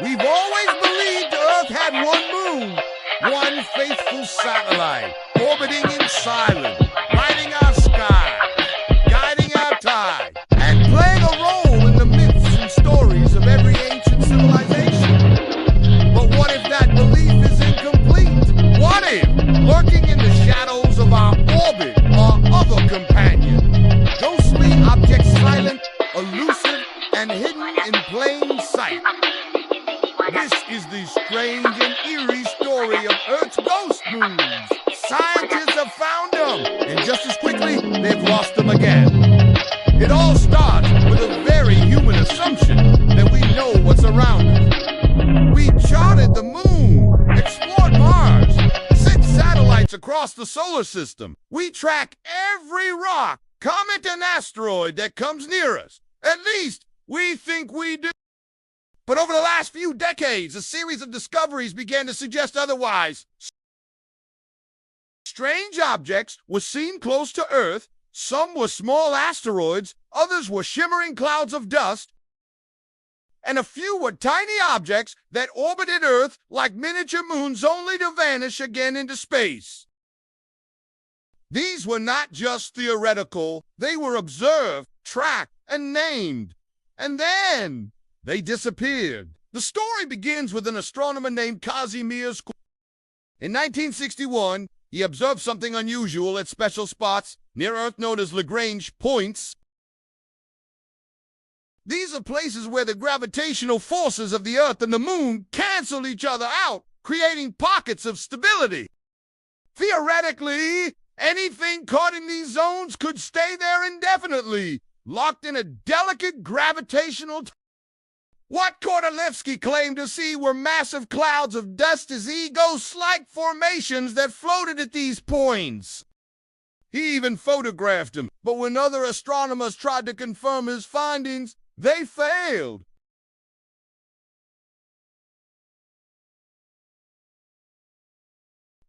We've always believed Earth had one moon, one faithful satellite, orbiting in silence, lighting our sky, guiding our tide, and playing a role in the myths and stories of every ancient civilization. But what if that belief is incomplete? What if, lurking in the shadows of our orbit, are other companions, ghostly objects silent, elusive, and hidden in plain sight? This is the strange and eerie story of Earth's ghost moons. Scientists have found them, and just as quickly, they've lost them again. It all starts with a very human assumption that we know what's around us. We charted the moon, explored Mars, sent satellites across the solar system. We track every rock, comet, and asteroid that comes near us. At least, we think we do. But over the last few decades, a series of discoveries began to suggest otherwise. Strange objects were seen close to Earth. Some were small asteroids, others were shimmering clouds of dust, and a few were tiny objects that orbited Earth like miniature moons only to vanish again into space. These were not just theoretical, they were observed, tracked, and named. And then they disappeared. The story begins with an astronomer named Kazimierz. In 1961, he observed something unusual at special spots near Earth known as Lagrange points. These are places where the gravitational forces of the Earth and the Moon cancel each other out, creating pockets of stability. Theoretically, anything caught in these zones could stay there indefinitely, locked in a delicate gravitational. What Kordylewski claimed to see were massive clouds of dust as ghost-like formations that floated at these points. He even photographed them, but when other astronomers tried to confirm his findings, they failed.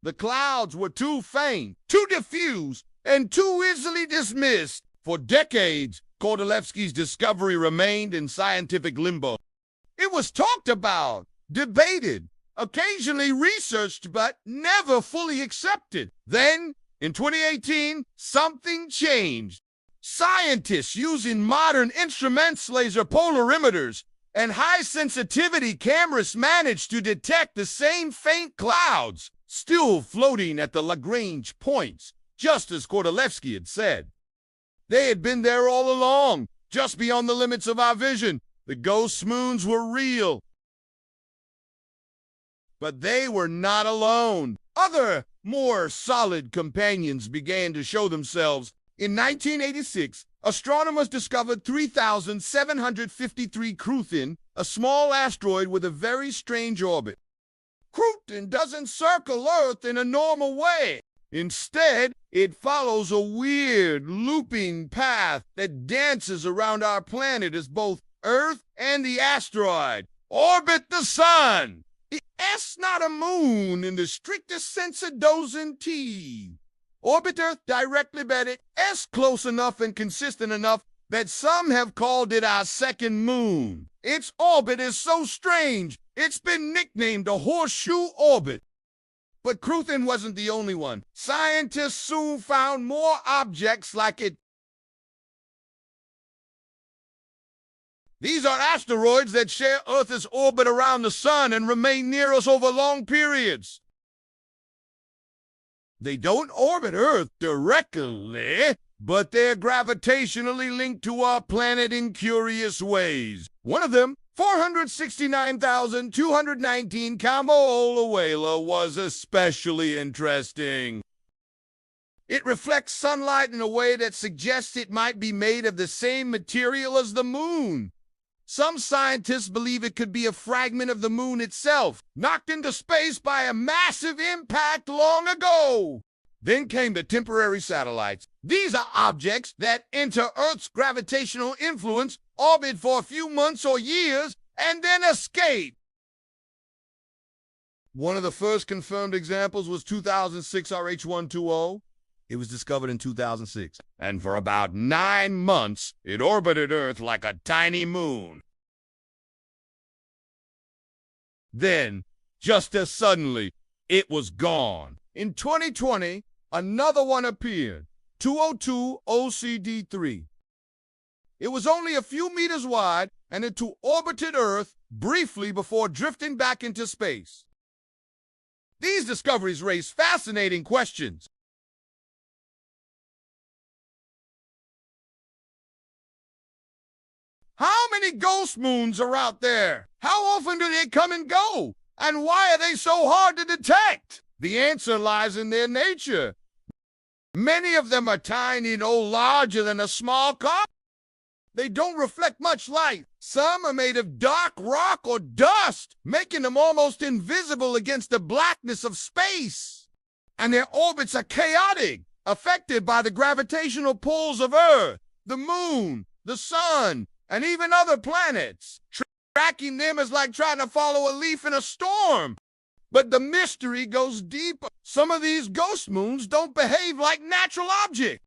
The clouds were too faint, too diffuse, and too easily dismissed. For decades, Kordylewski's discovery remained in scientific limbo. It was talked about, debated, occasionally researched, but never fully accepted. Then, in 2018, something changed. Scientists using modern instruments, laser polarimeters, and high-sensitivity cameras managed to detect the same faint clouds, still floating at the Lagrange points, just as Kordylewski had said. They had been there all along, just beyond the limits of our vision. The ghost moons were real. But they were not alone. Other, more solid companions began to show themselves. In 1986, astronomers discovered 3,753 Cruithne, a small asteroid with a very strange orbit. Cruithne doesn't circle Earth in a normal way. Instead, it follows a weird, looping path that dances around our planet as both Earth and the asteroid orbit the sun. It's not a moon in the strictest sense of dozing T. Orbit Earth directly, but it's close enough and consistent enough that some have called it our second moon. Its orbit is so strange, it's been nicknamed a horseshoe orbit. But Cruithne wasn't the only one. Scientists soon found more objects like it. These are asteroids that share Earth's orbit around the sun and remain near us over long periods. They don't orbit Earth directly, but they're gravitationally linked to our planet in curious ways. One of them, 469,219 Kamoa-Wela, was especially interesting. It reflects sunlight in a way that suggests it might be made of the same material as the moon. Some scientists believe it could be a fragment of the moon itself, knocked into space by a massive impact long ago. Then came the temporary satellites. These are objects that enter Earth's gravitational influence, orbit for a few months or years, and then escape. One of the first confirmed examples was 2006 RH-120. It was discovered in 2006, and for about 9 months, it orbited Earth like a tiny moon. Then, just as suddenly, it was gone. In 2020, another one appeared, 202 OCD3. It was only a few meters wide and it orbited Earth briefly before drifting back into space. These discoveries raise fascinating questions. How many ghost moons are out there? How often do they come and go? And why are they so hard to detect? The answer lies in their nature. Many of them are tiny, no larger than a small car. They don't reflect much light. Some are made of dark rock or dust, making them almost invisible against the blackness of space. And their orbits are chaotic, affected by the gravitational pulls of Earth, the Moon, the Sun, and even other planets. Tracking them is like trying to follow a leaf in a storm. But the mystery goes deeper. Some of these ghost moons don't behave like natural objects.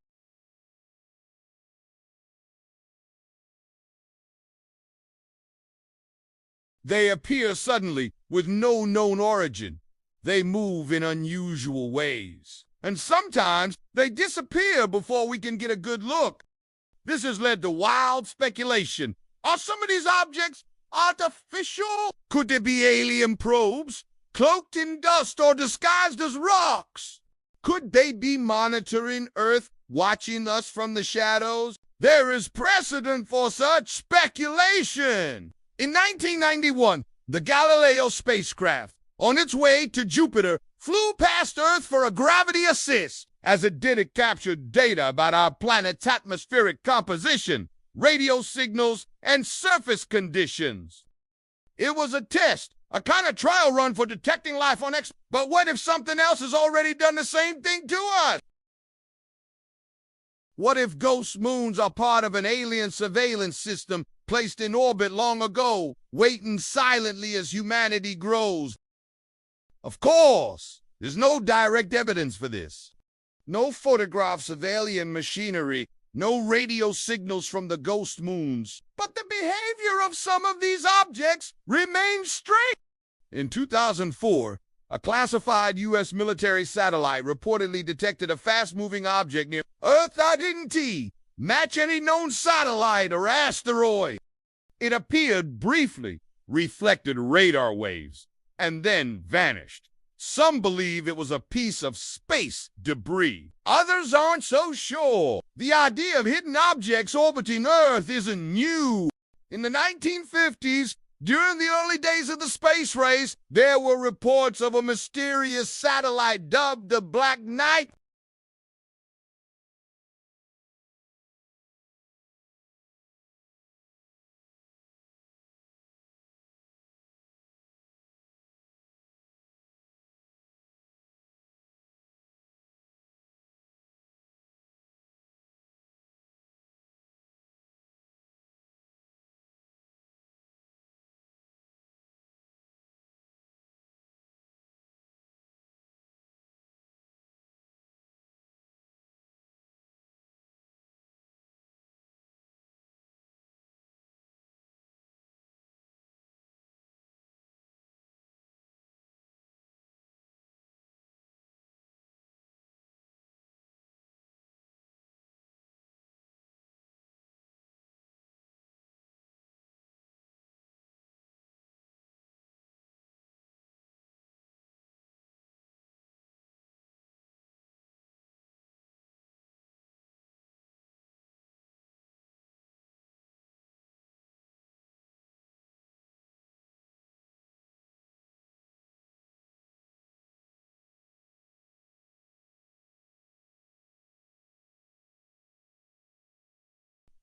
They appear suddenly with no known origin. They move in unusual ways. And sometimes they disappear before we can get a good look. This has led to wild speculation. Are some of these objects artificial? Could there be alien probes, cloaked in dust or disguised as rocks? Could they be monitoring Earth, watching us from the shadows? There is precedent for such speculation. In 1991, the Galileo spacecraft, on its way to Jupiter, flew past Earth for a gravity assist. As it did, it captured data about our planet's atmospheric composition, radio signals, and surface conditions. It was a test, a kind of trial run for detecting life on X. But what if something else has already done the same thing to us? What if ghost moons are part of an alien surveillance system placed in orbit long ago, waiting silently as humanity grows? Of course, there's no direct evidence for this. No photographs of alien machinery, no radio signals from the ghost moons. But the behavior of some of these objects remains strange. In 2004, a classified U.S. military satellite reportedly detected a fast-moving object near Earth that didn't match any known satellite or asteroid. It appeared briefly, reflected radar waves, and then vanished. Some believe it was a piece of space debris. Others aren't so sure. The idea of hidden objects orbiting Earth isn't new. In the 1950s, during the early days of the space race, there were reports of a mysterious satellite dubbed the Black Knight.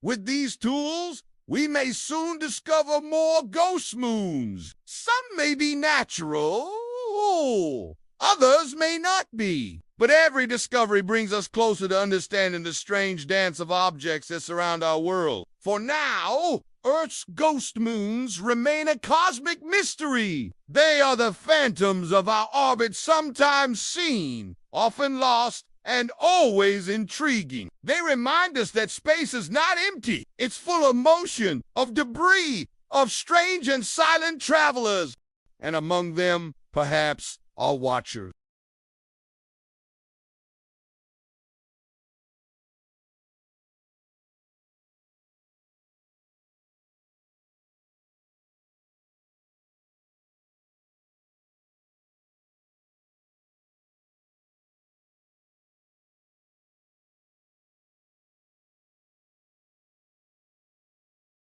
With these tools, we may soon discover more ghost moons. Some may be natural, others may not be. But every discovery brings us closer to understanding the strange dance of objects that surround our world. For now, Earth's ghost moons remain a cosmic mystery. They are the phantoms of our orbit, sometimes seen, often lost, and always intriguing. They remind us that space is not empty. It's full of motion, of debris, of strange and silent travelers. and among them, perhaps, our watchers.